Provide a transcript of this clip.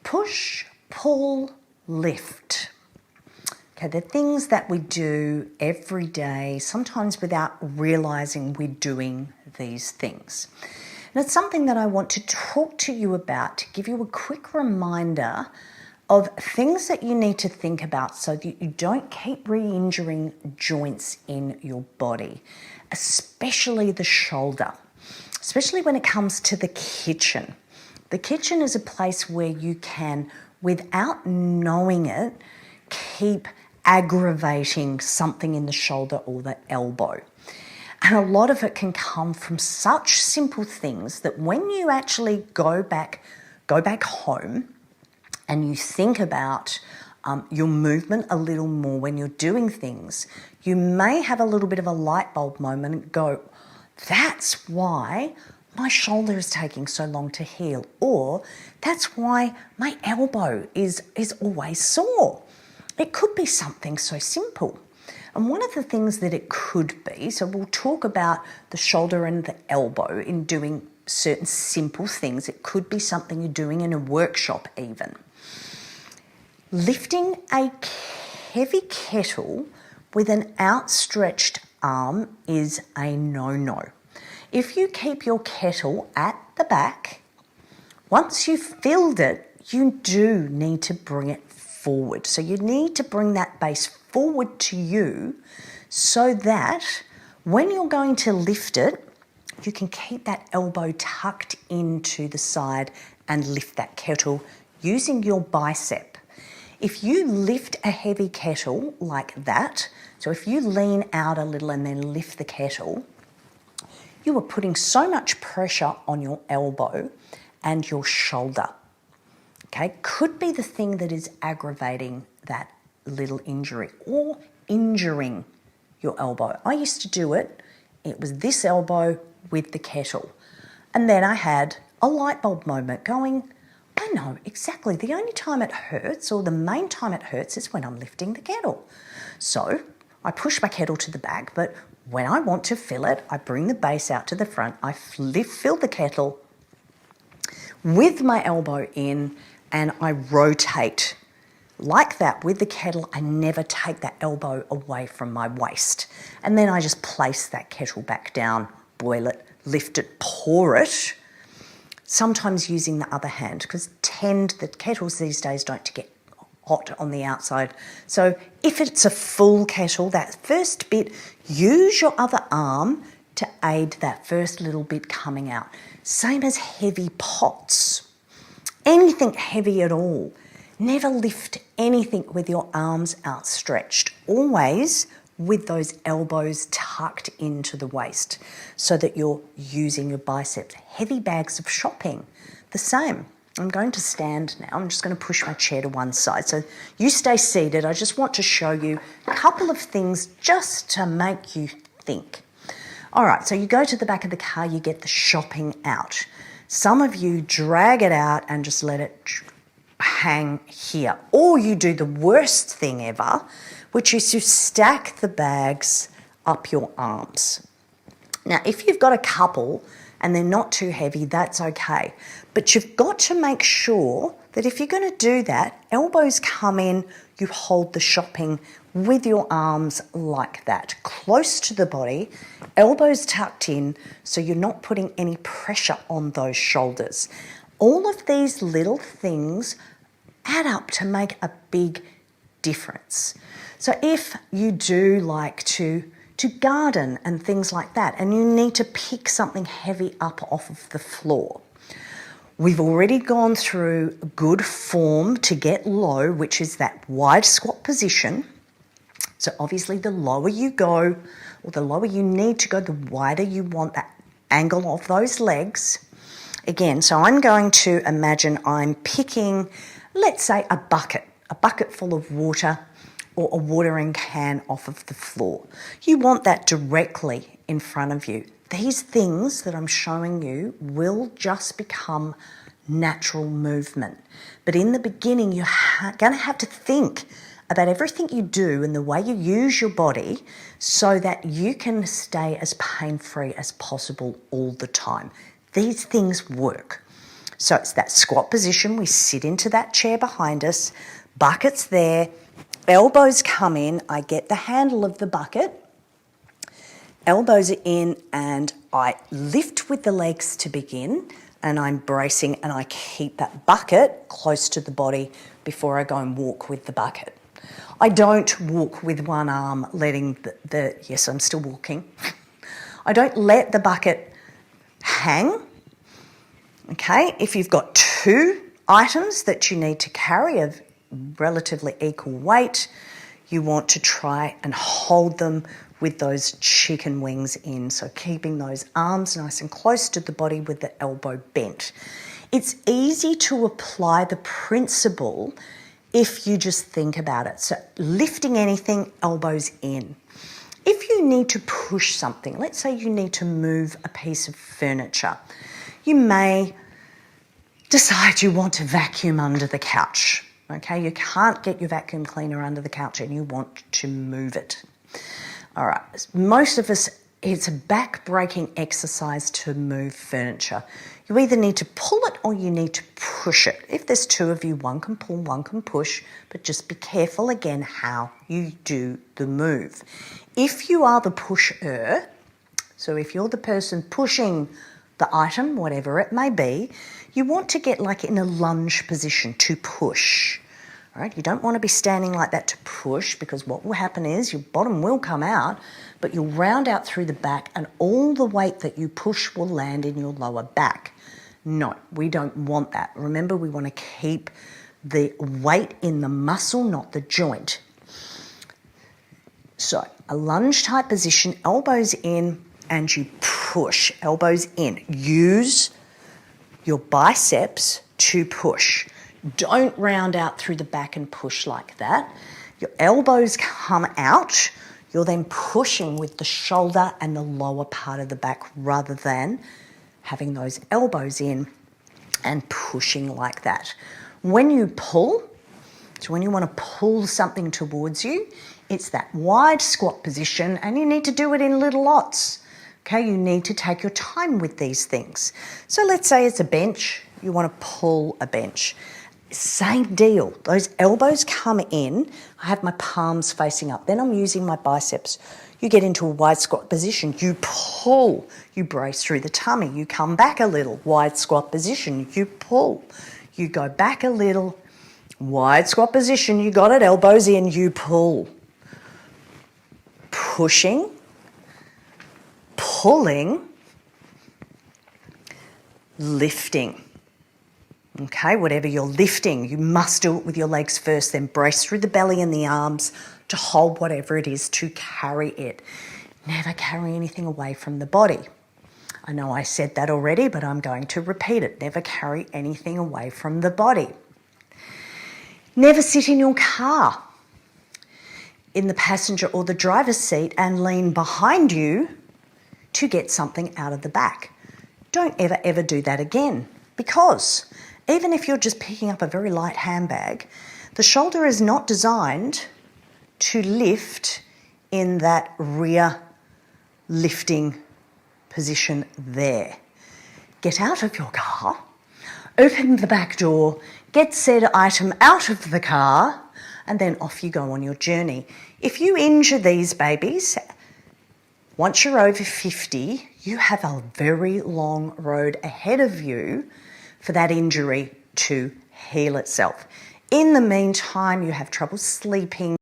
Push, pull, lift. Okay, they're things that we do every day, sometimes without realizing we're doing these things. And it's something that I want to talk to you about to give you a quick reminder of things that you need to think about so that you don't keep re-injuring joints in your body, especially the shoulder, especially when it comes to the kitchen. The kitchen is a place where you can, without knowing it, keep aggravating something in the shoulder or the elbow. And a lot of it can come from such simple things that when you actually go back home and you think about your movement a little more when you're doing things, you may have a little bit of a light bulb moment and go, that's why my shoulder is taking so long to heal, or that's why my elbow is always sore. It could be something so simple. And one of the things that it could be, so we'll talk about the shoulder and the elbow in doing certain simple things. It could be something you're doing in a workshop even. Lifting a heavy kettle with an outstretched arm is a no-no. If you keep your kettle at the back, once you've filled it, you do need to bring it forward. So you need to bring that base forward to you so that when you're going to lift it, you can keep that elbow tucked into the side and lift that kettle using your bicep. If you lift a heavy kettle like that, so if you lean out a little and then lift the kettle, you are putting so much pressure on your elbow and your shoulder. Okay, could be the thing that is aggravating that little injury or injuring your elbow. I used to do it. It was this elbow with the kettle. And then I had a light bulb moment going, I know exactly the only time it hurts, or the main time it hurts, is when I'm lifting the kettle. So I push my kettle to the back, but when I want to fill it, I bring the base out to the front, I fill the kettle with my elbow in, and I rotate like that with the kettle. I never take that elbow away from my waist. And then I just place that kettle back down, boil it, lift it, pour it, sometimes using the other hand, because the kettles these days don't get hot on the outside. So if it's a full kettle, that first bit, use your other arm to aid that first little bit coming out. Same as heavy pots. Anything heavy at all. Never lift anything with your arms outstretched. Always with those elbows tucked into the waist so that you're using your biceps. Heavy bags of shopping, the same. I'm going to stand now. I'm just going to push my chair to one side. So you stay seated. I just want to show you a couple of things just to make you think. All right, so you go to the back of the car, you get the shopping out. Some of you drag it out and just let it hang here. Or you do the worst thing ever, which is you stack the bags up your arms. Now, if you've got a couple and they're not too heavy, that's okay. But you've got to make sure that if you're going to do that, elbows come in, you hold the shopping with your arms like that, close to the body, elbows tucked in, so you're not putting any pressure on those shoulders. All of these little things add up to make a big difference. So if you do like to garden and things like that, and you need to pick something heavy up off of the floor, we've already gone through good form to get low, which is that wide squat position. So obviously the lower you go, or the lower you need to go, the wider you want that angle of those legs. Again, so I'm going to imagine I'm picking, let's say, a bucket full of water, or a watering can off of the floor. You want that directly in front of you. These things that I'm showing you will just become natural movement. But in the beginning, you're going to have to think about everything you do and the way you use your body so that you can stay as pain-free as possible all the time. These things work. So it's that squat position. We sit into that chair behind us, bucket's there, elbows come in, I get the handle of the bucket, elbows are in, and I lift with the legs to begin, and I'm bracing, and I keep that bucket close to the body before I go and walk with the bucket. I don't walk with one arm, letting yes, I'm still walking. I don't let the bucket hang. Okay, if you've got two items that you need to carry of relatively equal weight, you want to try and hold them with those chicken wings in. So keeping those arms nice and close to the body with the elbow bent. It's easy to apply the principle if you just think about it. So lifting anything, elbows in. If you need to push something, let's say you need to move a piece of furniture, you may decide you want to vacuum under the couch. Okay, you can't get your vacuum cleaner under the couch and you want to move it. All right, most of us, it's a back-breaking exercise to move furniture. You either need to pull it or you need to push it. If there's two of you, one can pull, one can push, but just be careful again how you do the move. If you are the pusher, so if you're the person pushing the item, whatever it may be, you want to get like in a lunge position to push. All right, you don't want to be standing like that to push, because what will happen is your bottom will come out, but you'll round out through the back and all the weight that you push will land in your lower back. No, we don't want that. Remember, we want to keep the weight in the muscle, not the joint. So a lunge type position, elbows in, and you push, elbows in. Use your biceps to push. Don't round out through the back and push like that. Your elbows come out. You're then pushing with the shoulder and the lower part of the back rather than having those elbows in and pushing like that. When you pull, so when you want to pull something towards you, it's that wide squat position, and you need to do it in little lots. Okay, you need to take your time with these things. So let's say it's a bench, you want to pull a bench. Same deal, those elbows come in, I have my palms facing up, then I'm using my biceps. You get into a wide squat position, you pull, you brace through the tummy, you come back a little, wide squat position, you pull, you go back a little, wide squat position, you got it, elbows in, you pull. Pushing, pulling, lifting. Okay, whatever you're lifting, you must do it with your legs first, then brace through the belly and the arms to hold whatever it is to carry it. Never carry anything away from the body. I know I said that already, but I'm going to repeat it. Never carry anything away from the body. Never sit in your car in the passenger or the driver's seat and lean behind you to get something out of the back. Don't ever do that again, because even if you're just picking up a very light handbag, the shoulder is not designed to lift in that rear lifting position there. Get out of your car, open the back door, get said item out of the car, and then off you go on your journey. If you injure these babies, once you're over 50, you have a very long road ahead of you for that injury to heal itself. In the meantime, you have trouble sleeping,